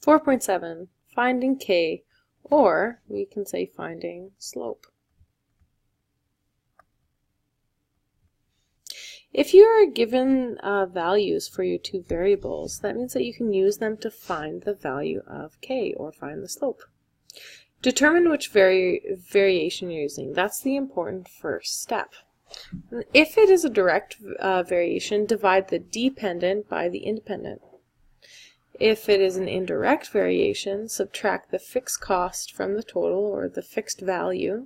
4.7, finding k, or we can say finding slope. If you are given values for your two variables, that means that you can use them to find the value of k, or find the slope. Determine which variation you're using. That's the important first step. If it is a direct variation, divide the dependent by the independent. If it is an indirect variation, subtract the fixed cost from the total, or the fixed value.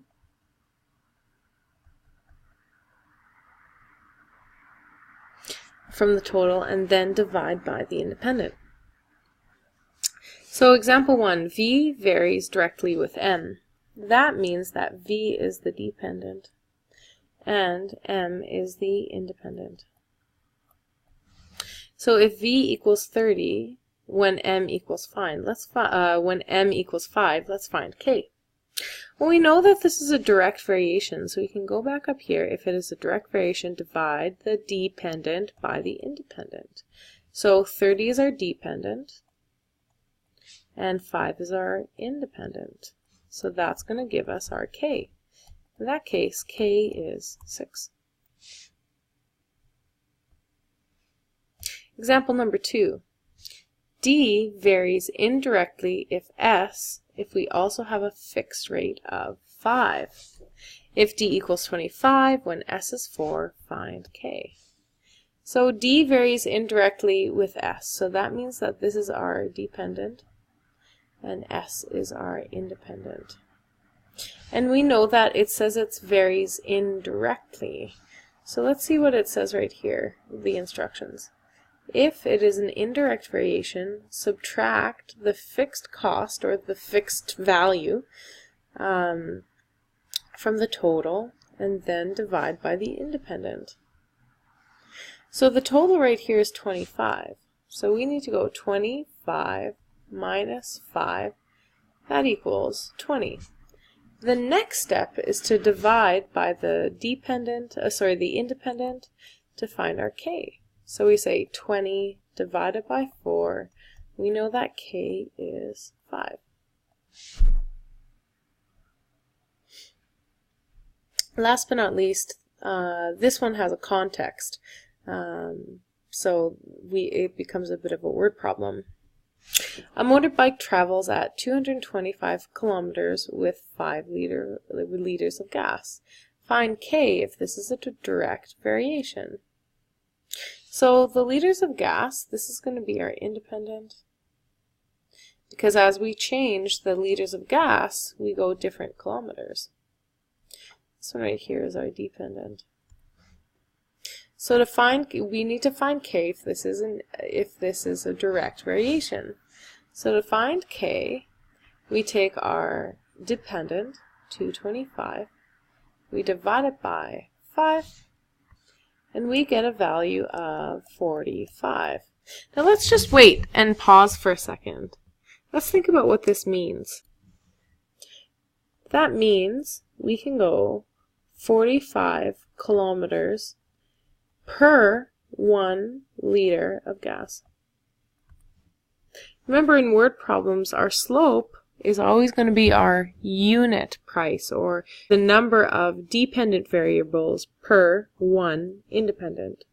From the total, and then divide by the independent. So example 1, v varies directly with m. That means that v is the dependent and m is the independent. So if v equals 30 when m equals 5, let's find k. Well, we know that this is a direct variation, so we can go back up here. If it is a direct variation, divide the dependent by the independent. So 30 is our dependent, and 5 is our independent. So that's going to give us our k. In that case, k is 6. Example number 2. D varies indirectly if we also have a fixed rate of 5. If D equals 25, when S is 4, find K. So D varies indirectly with S, so that means that this is our dependent and S is our independent. And we know that it says it varies indirectly. So let's see what it says right here, the instructions. If it is an indirect variation, subtract the fixed cost, or the fixed value, from the total, and then divide by the independent. So the total right here is 25. So we need to go 25 minus 5. That equals 20. The next step is to divide by the independent to find our k. So we say 20 divided by 4. We know that k is 5. Last but not least, this one has a context. So it becomes a bit of a word problem. A motorbike travels at 225 kilometers with 5 liters of gas. Find k if this is a direct variation. So the liters of gas, this is going to be our independent, because as we change the liters of gas, we go different kilometers. This one right here is our dependent. So to find, we need to find k if this is a direct variation. So to find k, we take our dependent, 225, we divide it by 5, and we get a value of 45. Now let's just wait and pause for a second. Let's think about what this means. That means we can go 45 kilometers per 1 liter of gas. Remember, in word problems, our slope is always going to be our unit price, or the number of dependent variables per 1 independent.